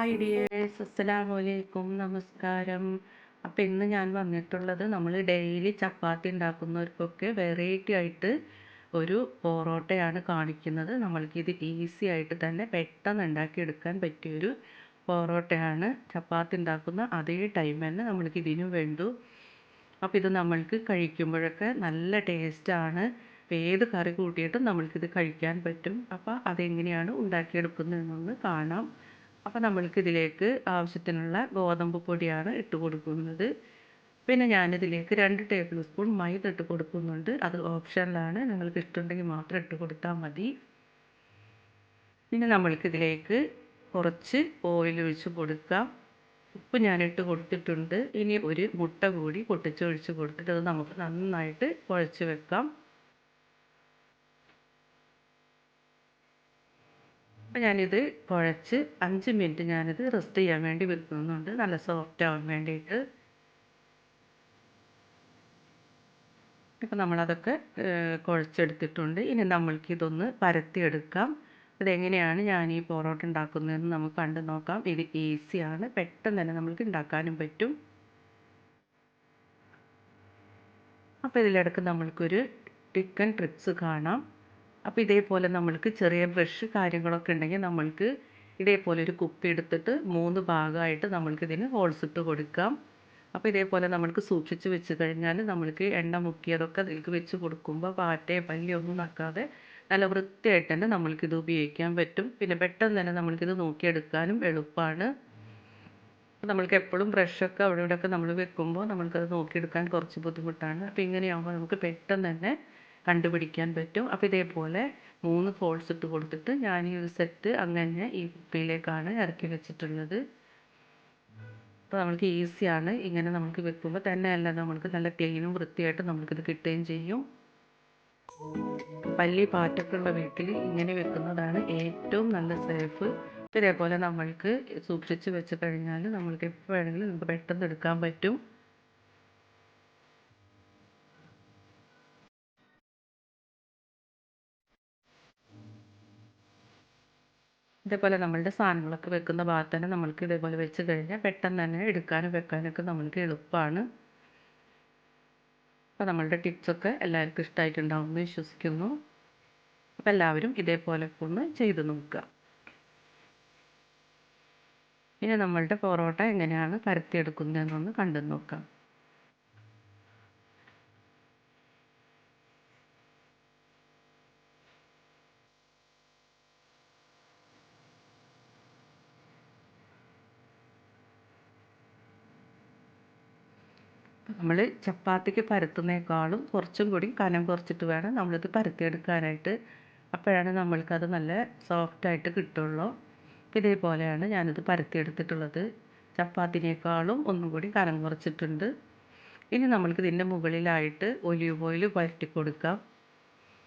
Hi dears, അസ്സലാമു അലൈക്കും, നമസ്കാരം. അപ്പോൾ ഇന്ന് ഞാൻ വന്നിട്ടുള്ളത് നമ്മൾ ഡെയിലി ചപ്പാത്തി ഉണ്ടാക്കുന്നവർക്കൊക്കെ വെറൈറ്റി ആയിട്ട് ഒരു പൊറോട്ടയാണ് കാണിക്കുന്നത്. നമ്മൾക്കിത് ഈസി ആയിട്ട് തന്നെ പെട്ടെന്ന് ഉണ്ടാക്കിയെടുക്കാൻ പറ്റിയൊരു പൊറോട്ടയാണ്. ചപ്പാത്തി ഉണ്ടാക്കുന്ന അതേ ടൈം തന്നെ നമ്മൾക്ക് ഇതിനും വേണ്ടു. അപ്പോൾ ഇത് നമ്മൾക്ക് കഴിക്കുമ്പോഴൊക്കെ നല്ല ടേസ്റ്റാണ്. ഏത് കറി കൂട്ടിയിട്ടും നമ്മൾക്കിത് കഴിക്കാൻ പറ്റും. അപ്പോൾ അതെങ്ങനെയാണ് ഉണ്ടാക്കിയെടുക്കുന്നതെന്നൊന്ന് കാണാം. അപ്പോൾ നമ്മൾക്കിതിലേക്ക് ആവശ്യത്തിനുള്ള ഗോതമ്പ് പൊടിയാണ് ഇട്ട് കൊടുക്കുന്നത്. പിന്നെ ഞാനിതിലേക്ക് 2 ടേബിൾ സ്പൂൺ മൈദ ഇട്ട് കൊടുക്കുന്നുണ്ട്. അത് ഓപ്ഷനിലാണ്, നിങ്ങൾക്ക് ഇഷ്ടമുണ്ടെങ്കിൽ മാത്രം ഇട്ട് കൊടുത്താൽ മതി. പിന്നെ നമ്മൾക്കിതിലേക്ക് കുറച്ച് ഓയിൽ ഒഴിച്ച് കൊടുക്കാം. ഉപ്പ് ഞാനിട്ട് കൊടുത്തിട്ടുണ്ട്. ഇനി ഒരു മുട്ട കൂടി പൊട്ടിച്ചൊഴിച്ച് കൊടുത്തിട്ട് അത് നമുക്ക് നന്നായിട്ട് കുഴച്ച് വെക്കാം. അപ്പോൾ ഞാനിത് കുഴച്ച് 5 മിനിറ്റ് ഞാനിത് റെസ്റ്റ് ചെയ്യാൻ വേണ്ടി വെക്കുന്നുണ്ട്, നല്ല സോഫ്റ്റ് ആവാൻ വേണ്ടിയിട്ട്. ഇപ്പോൾ നമ്മളതൊക്കെ കുഴച്ചെടുത്തിട്ടുണ്ട്. ഇനി നമ്മൾക്കിതൊന്ന് പരത്തിയെടുക്കാം. ഇതെങ്ങനെയാണ് ഞാൻ ഈ പൊറോട്ട ഉണ്ടാക്കുന്നതെന്ന് നമുക്ക് കണ്ടു നോക്കാം. ഇത് ഈസിയാണ്, പെട്ടെന്ന് തന്നെ നമുക്ക് ഉണ്ടാക്കാനും പറ്റും. അപ്പോൾ ഇതിലിടക്ക് നമ്മൾക്കൊരു ടിക്കൻ ട്രിക്സ് കാണാം. അപ്പോൾ ഇതേപോലെ നമ്മൾക്ക് ചെറിയ ബ്രഷ് കാര്യങ്ങളൊക്കെ ഉണ്ടെങ്കിൽ നമ്മൾക്ക് ഇതേപോലെ ഒരു കുപ്പി എടുത്തിട്ട് 3 ഭാഗമായിട്ട് നമ്മൾക്കിതിന് ഹോൾസ് ഇട്ട് കൊടുക്കാം. അപ്പോൾ ഇതേപോലെ നമ്മൾക്ക് സൂക്ഷിച്ച് വെച്ച് കഴിഞ്ഞാൽ നമ്മൾക്ക് എണ്ണ മുക്കിയതൊക്കെ അതിലേക്ക് വെച്ച് കൊടുക്കുമ്പോൾ പാറ്റയോ പല്ലിയോ ഒന്നും നക്കാതെ നല്ല വൃത്തിയായിട്ട് തന്നെ നമ്മൾക്കിത് ഉപയോഗിക്കാൻ പറ്റും. പിന്നെ പെട്ടെന്ന് തന്നെ നമ്മൾക്കിത് നോക്കിയെടുക്കാനും എളുപ്പമാണ്. നമ്മൾക്ക് എപ്പോഴും ബ്രഷൊക്കെ അവിടെ ഇവിടെയൊക്കെ നമ്മൾ വെക്കുമ്പോൾ നമ്മൾക്കത് നോക്കിയെടുക്കാൻ കുറച്ച് ബുദ്ധിമുട്ടാണ്. അപ്പോൾ ഇങ്ങനെയാകുമ്പോൾ നമുക്ക് പെട്ടെന്ന് തന്നെ കണ്ടുപിടിക്കാൻ പറ്റും. അപ്പോൾ ഇതേപോലെ 3 ഹോൾസ് ഇട്ട് കൊടുത്തിട്ട് ഞാൻ ഈ ഒരു സെറ്റ് അങ്ങനെ ഈ കുപ്പിയിലേക്കാണ് ഇറക്കി വെച്ചിട്ടുള്ളത്. അപ്പോൾ നമുക്ക് ഈസിയാണ്, ഇങ്ങനെ നമുക്ക് വെക്കുമ്പോൾ തന്നെയല്ല നമ്മൾക്ക് നല്ല ക്ലീനും വൃത്തിയായിട്ട് നമുക്കിത് കിട്ടുകയും ചെയ്യും. പല്ലി പാറ്റൊക്കെയുള്ള വീട്ടിൽ ഇങ്ങനെ വെക്കുന്നതാണ് ഏറ്റവും നല്ല സേഫ്. ഇതേപോലെ നമ്മൾക്ക് സൂക്ഷിച്ച് വെച്ച് കഴിഞ്ഞാൽ നമ്മൾക്ക് എപ്പോൾ വേണമെങ്കിലും നമുക്ക് പെട്ടെന്ന് എടുക്കാൻ പറ്റും. ഇതേപോലെ നമ്മളുടെ സാധനങ്ങളൊക്കെ വെക്കുന്ന ഭാഗത്ത് തന്നെ നമ്മൾക്ക് ഇതേപോലെ വെച്ച് കഴിഞ്ഞാൽ പെട്ടെന്ന് തന്നെ എടുക്കാനും വെക്കാനൊക്കെ നമ്മൾക്ക് എളുപ്പമാണ്. അപ്പോൾ നമ്മളുടെ ടിപ്സൊക്കെ എല്ലാവർക്കും ഇഷ്ടമായിട്ടുണ്ടാവും എന്ന് വിശ്വസിക്കുന്നു. അപ്പോൾ എല്ലാവരും ഇതേപോലെ ഒന്ന് ചെയ്ത് നോക്കുക. ഇനി നമ്മളുടെ പൊറോട്ട എങ്ങനെയാണ് പരത്തിയെടുക്കുന്നതെന്നൊന്ന് കണ്ടു നോക്കാം. നമ്മൾ ചപ്പാത്തിക്ക് പരത്തുന്നേക്കാളും കുറച്ചും കൂടി കനം കുറച്ചിട്ട് വേണം നമ്മളിത് പരത്തിയെടുക്കാനായിട്ട്. അപ്പോഴാണ് നമ്മൾക്കത് നല്ല സോഫ്റ്റായിട്ട് കിട്ടുള്ളൂ. ഇതേപോലെയാണ് ഞാനിത് പരത്തിയെടുത്തിട്ടുള്ളത്. ചപ്പാത്തിനേക്കാളും ഒന്നും കൂടി കനം കുറച്ചിട്ടുണ്ട്. ഇനി നമ്മൾക്ക് ഇതിൻ്റെ മുകളിലായിട്ട് ഒലിവ് ഓയിൽ പരട്ടി കൊടുക്കാം.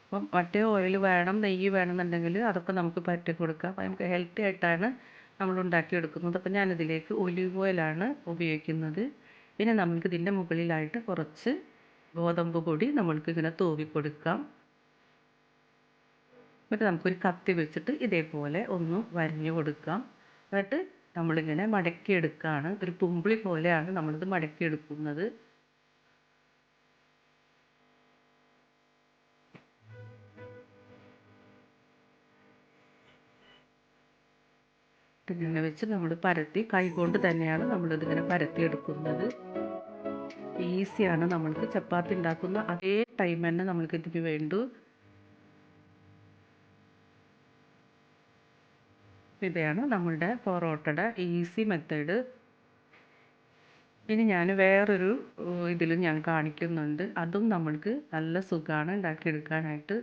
അപ്പം മറ്റേ ഓയിൽ വേണം, നെയ്യ് വേണമെന്നുണ്ടെങ്കിൽ അതൊക്കെ നമുക്ക് പരട്ടി കൊടുക്കാം. അപ്പം നമുക്ക് ഹെൽത്തി ആയിട്ടാണ് നമ്മൾ ഉണ്ടാക്കിയെടുക്കുന്നത്. അപ്പം ഞാനിതിലേക്ക് ഒലിവ് ഓയിലാണ് ഉപയോഗിക്കുന്നത്. പിന്നെ നമുക്ക് ഇതിൻ്റെ മുകളിലായിട്ട് കുറച്ച് ഗോതമ്പ് പൊടി നമ്മൾക്ക് ഇങ്ങനെ തൂവി കൊടുക്കാം. എന്നിട്ട് നമുക്കൊരു കത്തി വെച്ചിട്ട് ഇതേപോലെ ഒന്ന് വരഞ്ഞു കൊടുക്കാം. എന്നിട്ട് നമ്മളിങ്ങനെ മടക്കിയെടുക്കുകയാണ്. ഒരു കുമ്പിളി പോലെയാണ് നമ്മളിത് മടക്കിയെടുക്കുന്നത്. ഇങ്ങനെ വെച്ച് നമ്മൾ പരത്തി കൈകൊണ്ട് തന്നെയാണ് നമ്മളിതിങ്ങനെ പരത്തിയെടുക്കുന്നത്. ഈസിയാണ്, നമ്മൾക്ക് ചപ്പാത്തി ഉണ്ടാക്കുന്ന അതേ ടൈം തന്നെ നമ്മൾക്ക് ഇതിന് വേണ്ടു. ഇതാണ് നമ്മളുടെ പൊറോട്ടയുടെ ഈസി മെത്തേഡ്. ഇനി ഞാൻ വേറൊരു ഇതിലും ഞാൻ കാണിക്കുന്നുണ്ട്. അതും നമ്മൾക്ക് നല്ല സുഖമാണ് ഉണ്ടാക്കിയെടുക്കാനായിട്ട്.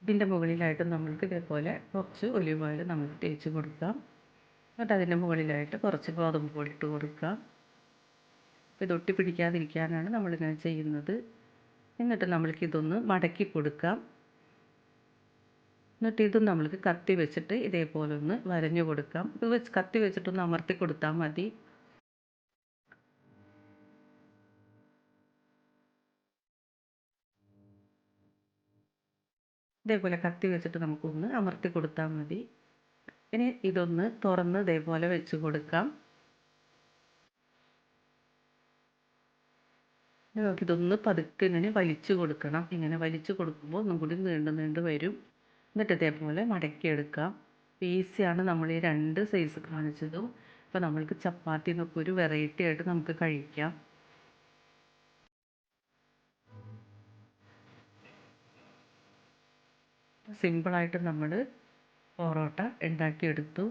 ഇതിൻ്റെ മുകളിലായിട്ട് നമ്മൾക്ക് ഇതേപോലെ കുറച്ച് ഒലിവ് ഓയിൽ നമുക്ക് തേച്ച് കൊടുക്കാം. എന്നിട്ട് അതിൻ്റെ മുകളിലായിട്ട് കുറച്ച് ഗോതമ്പ് പൊടി ഇട്ട് കൊടുക്കാം. അപ്പോൾ ഇത് ഒട്ടി പിടിക്കാതിരിക്കാനാണ് നമ്മളിങ്ങനെ ചെയ്യുന്നത്. എന്നിട്ട് നമ്മൾക്കിതൊന്ന് മടക്കി കൊടുക്കാം. എന്നിട്ട് ഇത് നമ്മൾക്ക് കത്തി വെച്ചിട്ട് ഇതേപോലെ ഒന്ന് വരഞ്ഞു കൊടുക്കാം. ഇത് വെച്ച് കത്തി വെച്ചിട്ടൊന്ന് അമർത്തി കൊടുത്താൽ മതി. ഇതേപോലെ കത്തി വെച്ചിട്ട് നമുക്കൊന്ന് അമർത്തി കൊടുത്താൽ മതി. ഇനി ഇതൊന്ന് തുറന്ന് ഇതേപോലെ വെച്ച് കൊടുക്കാം. ഇതൊന്ന് പതുക്കെ ഇങ്ങനെ വലിച്ചു കൊടുക്കണം. ഇങ്ങനെ വലിച്ചു കൊടുക്കുമ്പോൾ ഒന്നും കൂടി നീണ്ട് നീണ്ട് വരും. എന്നിട്ട് ഇതേപോലെ മടക്കിയെടുക്കാം. ഈസിയാണ് നമ്മൾ ഈ രണ്ട് സൈസ് കാണിച്ചതും. അപ്പോൾ നമ്മൾക്ക് ചപ്പാത്തി എന്നൊക്കെ ഒരു വെറൈറ്റി ആയിട്ട് നമുക്ക് കഴിക്കാം. സിമ്പിളായിട്ട് നമ്മൾ പൊറോട്ട ഉണ്ടാക്കിയെടുത്തു.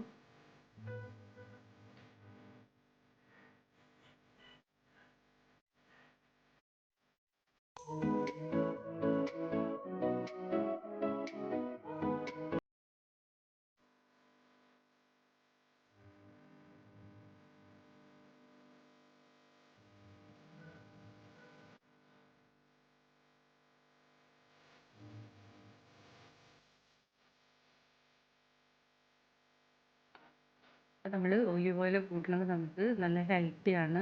നമ്മൾ ഒലിവ് ഓയിൽ കൂട്ടുന്നത് നമുക്ക് നല്ല ഹെൽത്തിയാണ്.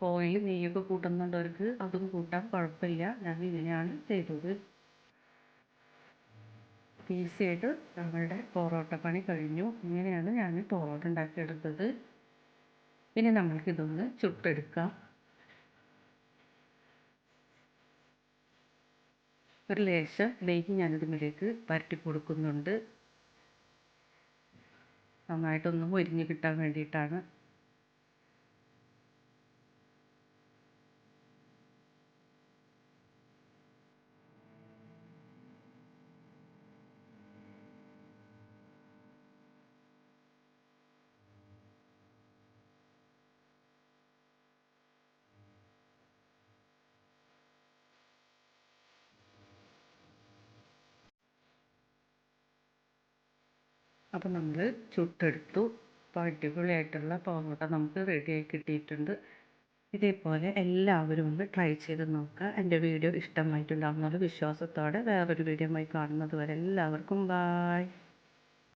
ഓയിൽ നെയ്യൊക്കെ കൂട്ടുന്നുള്ളവർക്ക് അതും കൂട്ടാം, കുഴപ്പമില്ല. ഞാൻ ഇങ്ങനെയാണ് ചെയ്തത്. ഈസിയായിട്ട് നമ്മളുടെ പൊറോട്ട പണി കഴിഞ്ഞു. ഇങ്ങനെയാണ് ഞാൻ പൊറോട്ട ഉണ്ടാക്കിയെടുത്തത്. ഇനി നമ്മൾക്കിതൊന്ന് ചുട്ടെടുക്കാം. ഒരു ലേശം നെയ്യ് ഞാനിതിലേക്ക് പരട്ടി കൊടുക്കുന്നുണ്ട്. നന്നായിട്ടൊന്ന് മൊരിഞ്ഞ് കിട്ടാൻ വേണ്ടിയിട്ടാണ്. അപ്പോൾ നമ്മൾ ചുട്ടെടുത്തു. അപ്പോൾ അടിപൊളിയായിട്ടുള്ള പൊറോട്ട നമുക്ക് റെഡിയായി കിട്ടിയിട്ടുണ്ട്. ഇതേപോലെ എല്ലാവരും ഒന്ന് ട്രൈ ചെയ്ത് നോക്കുക. എൻ്റെ വീഡിയോ ഇഷ്ടമായിട്ടുണ്ടാകുന്ന വിശ്വാസത്തോടെ വേറൊരു വീഡിയോയുമായി കാണുന്നത് വരെ എല്ലാവർക്കും ബായ്.